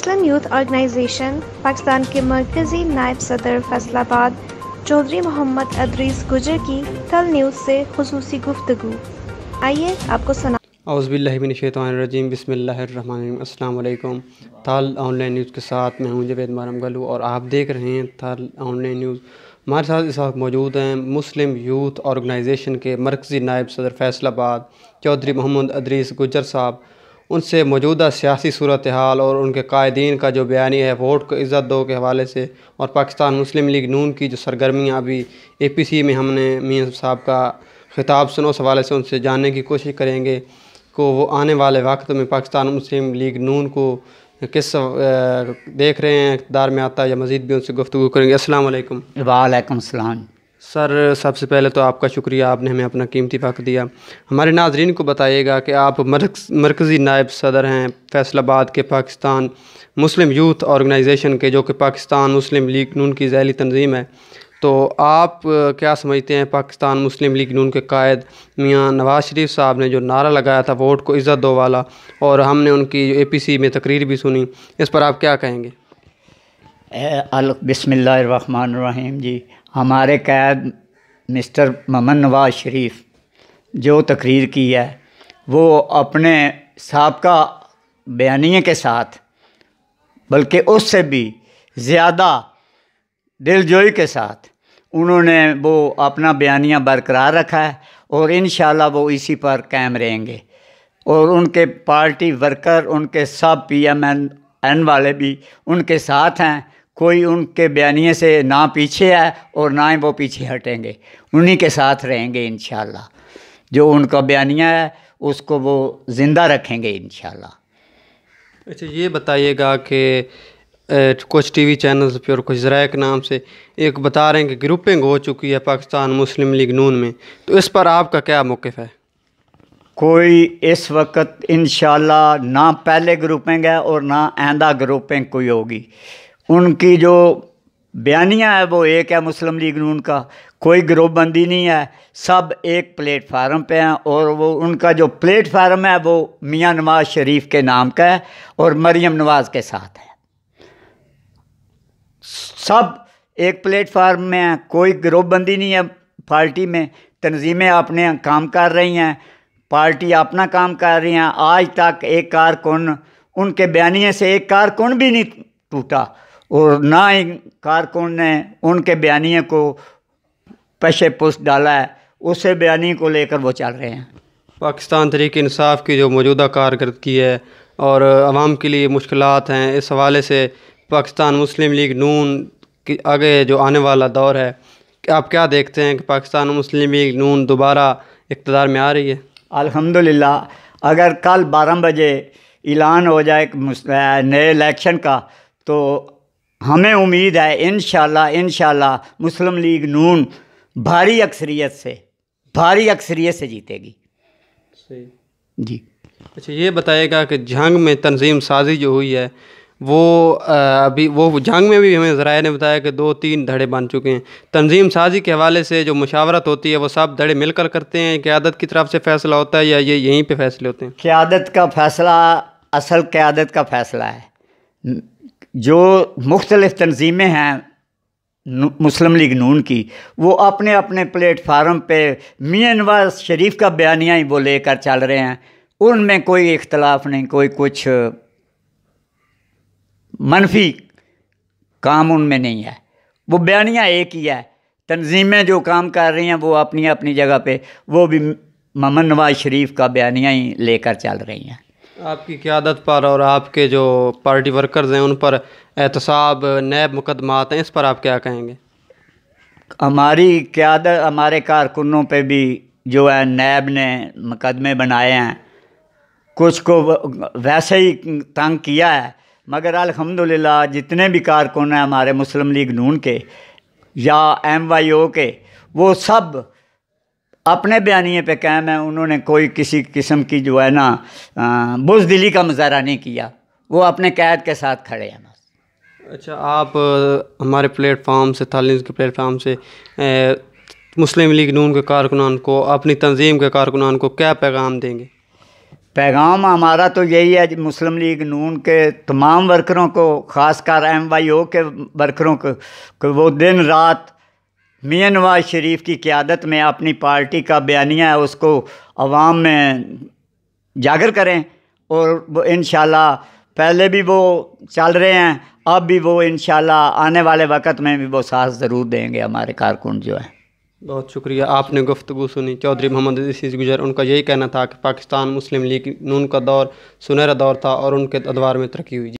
Muslim youth organization Pakistan کے مرکزی نائب صدر فیصل آباد چودھری محمد ادریس گجر کی تھل نیوز سے خصوصی گفتگو۔ آئیے آپ کو سنا۔ اعوذ باللہ من الشیطان الرجیم، بسم اللہ الرحمن الرحیم۔ السلام علیکم۔ تھل آن لائن نیوز کے ساتھ میں ہوں جاوید محرم گلو اور آپ دیکھ رہے ہیں تھل آن لائن نیوز۔ ہمارے ساتھ اس وقت موجود ہیں مسلم یوتھ آرگنائزیشن کے مرکزی نائب صدر فیصل آباد چودھری محمد ادریس گجر صاحب۔ ان سے موجودہ سیاسی صورتحال اور ان کے قائدین کا جو بیانیہ ہے ووٹ کو عزت دو کے حوالے سے، اور پاکستان مسلم لیگ نون کی جو سرگرمیاں ابھی اے پی سی میں ہم نے میاں صاحب کا خطاب سنا، اس حوالے سے ان سے جاننے کی کوشش کریں گے کہ وہ آنے والے وقت میں پاکستان مسلم لیگ نون کو کس دیکھ رہے ہیں، اقتدار میں آتا ہے یا مزید بھی ان سے گفتگو کریں گے۔ السلام علیکم۔ وعلیکم السلام۔ سر، سب سے پہلے تو آپ کا شکریہ، آپ نے ہمیں اپنا قیمتی وقت دیا۔ ہمارے ناظرین کو بتائیے گا کہ آپ مرکزی نائب صدر ہیں فیصل آباد کے پاکستان مسلم یوتھ آرگنائزیشن کے، جو کہ پاکستان مسلم لیگ نون کی ذیلی تنظیم ہے، تو آپ کیا سمجھتے ہیں پاکستان مسلم لیگ نون کے قائد میاں نواز شریف صاحب نے جو نعرہ لگایا تھا ووٹ کو عزت دو والا، اور ہم نے ان کی اے پی سی میں تقریر بھی سنی، اس پر آپ کیا کہیں گے؟ بسم اللہ الرحمن الرحیم۔ جی، ہمارے قائد مسٹر محمد نواز شریف جو تقریر کی ہے وہ اپنے سابقہ بیانیے کے ساتھ، بلکہ اس سے بھی زیادہ دل جوئی کے ساتھ انہوں نے وہ اپنا بیانیہ برقرار رکھا ہے، اور انشاءاللہ وہ اسی پر قائم رہیں گے، اور ان کے پارٹی ورکر، ان کے سب پی ایم این والے بھی ان کے ساتھ ہیں۔ کوئی ان کے بیانیے سے نہ پیچھے ہے اور نہ ہی وہ پیچھے ہٹیں گے، انہی کے ساتھ رہیں گے انشاءاللہ۔ جو ان کا بیانیہ ہے اس کو وہ زندہ رکھیں گے انشاءاللہ۔ اچھا، یہ بتائیے گا کہ کچھ ٹی وی چینلز پہ اور کچھ ذرائع کے نام سے ایک بتا رہے ہیں کہ گروپنگ ہو چکی ہے پاکستان مسلم لیگ نون میں، تو اس پر آپ کا کیا موقف ہے؟ کوئی اس وقت انشاءاللہ نہ پہلے گروپنگ ہے اور نہ آئندہ گروپنگ کوئی ہوگی۔ ان کی جو بیانیہ ہے وہ ایک ہے مسلم لیگ نون کا، کوئی گروپ بندی نہیں ہے، سب ایک پلیٹ فارم پہ ہیں، اور وہ ان کا جو پلیٹ فارم ہے وہ میاں نواز شریف کے نام کا ہے اور مریم نواز کے ساتھ ہے۔ سب ایک پلیٹ فارم میں ہیں، کوئی گروپ بندی نہیں ہے پارٹی میں، تنظیمیں اپنے کام کر رہی ہیں، پارٹی اپنا کام کر رہی ہیں۔ آج تک ایک کارکن، ان کے بیانیے سے ایک کارکن بھی نہیں ٹوٹا، اور نہ ہی کارکن نے ان کے بیانیے کو پیش پشت ڈالا ہے، اسے بیانیے کو لے کر وہ چل رہے ہیں۔ پاکستان تحریک انصاف کی جو موجودہ کارکردگی ہے اور عوام کے لیے مشکلات ہیں، اس حوالے سے پاکستان مسلم لیگ نون کی آگے جو آنے والا دور ہے، آپ کیا دیکھتے ہیں کہ پاکستان مسلم لیگ نون دوبارہ اقتدار میں آ رہی ہے؟ الحمدللہ، اگر کل 12 بجے اعلان ہو جائے نئے الیکشن کا تو ہمیں امید ہے انشاءاللہ مسلم لیگ نون بھاری اکثریت سے جیتے گی۔ صحیح جی۔ اچھا، یہ بتائیے گا کہ جنگ میں تنظیم سازی جو ہوئی ہے وہ ابھی وہ جنگ میں بھی ہمیں ذرائع نے بتایا کہ 2-3 دھڑے بن چکے ہیں۔ تنظیم سازی کے حوالے سے جو مشاورت ہوتی ہے وہ سب دھڑے مل کر کرتے ہیں، قیادت کی طرف سے فیصلہ ہوتا ہے یا یہ یہیں پہ فیصلے ہوتے ہیں؟ قیادت کا فیصلہ اصل قیادت کا فیصلہ ہے۔ جو مختلف تنظیمیں ہیں مسلم لیگ نون کی، وہ اپنے اپنے پلیٹ فارم پہ میاں نواز شریف کا بیانیہ ہی وہ لے کر چل رہے ہیں، ان میں کوئی اختلاف نہیں، کوئی کچھ منفی کام ان میں نہیں ہے، وہ بیانیہ ایک ہی ہے۔ تنظیمیں جو کام کر رہی ہیں وہ اپنی اپنی جگہ پہ وہ بھی محمد نواز شریف کا بیانیہ ہی لے کر چل رہی ہیں۔ آپ کی قیادت پر اور آپ کے جو پارٹی ورکرز ہیں ان پر احتساب نیب مقدمات ہیں، اس پر آپ کیا کہیں گے؟ ہماری قیادت، ہمارے کارکنوں پہ بھی جو ہے نیب نے مقدمے بنائے ہیں، کچھ کو ویسے ہی تنگ کیا ہے، مگر الحمدللہ جتنے بھی کارکن ہیں ہمارے مسلم لیگ نون کے یا ایم وائی او کے، وہ سب اپنے بیانیے پہ قائم ہیں۔ انہوں نے کوئی کسی قسم کی جو ہے نا بزدلی کا مظاہرہ نہیں کیا، وہ اپنے قائد کے ساتھ کھڑے ہیں بس۔ اچھا، آپ ہمارے پلیٹ فارم سے، تھل کے پلیٹ فارم سے مسلم لیگ نون کے کارکنان کو، اپنی تنظیم کے کارکنان کو کیا پیغام دیں گے؟ پیغام ہمارا تو یہی ہے مسلم لیگ نون کے تمام ورکروں کو، خاص کر MYO کے ورکروں کو، کہ وہ دن رات میاں نواز شریف کی قیادت میں اپنی پارٹی کا بیانیہ ہے اس کو عوام میں جاگر کریں، اور وہ انشاءاللہ پہلے بھی وہ چل رہے ہیں، اب بھی وہ انشاءاللہ آنے والے وقت میں بھی وہ ساتھ ضرور دیں گے ہمارے کارکن جو ہیں۔ بہت شکریہ، آپ نے گفتگو سنی چودھری محمد عزیز گجر۔ ان کا یہی کہنا تھا کہ پاکستان مسلم لیگ نون کا دور سنہرا دور تھا اور ان کے ادوار میں ترقی ہوئی۔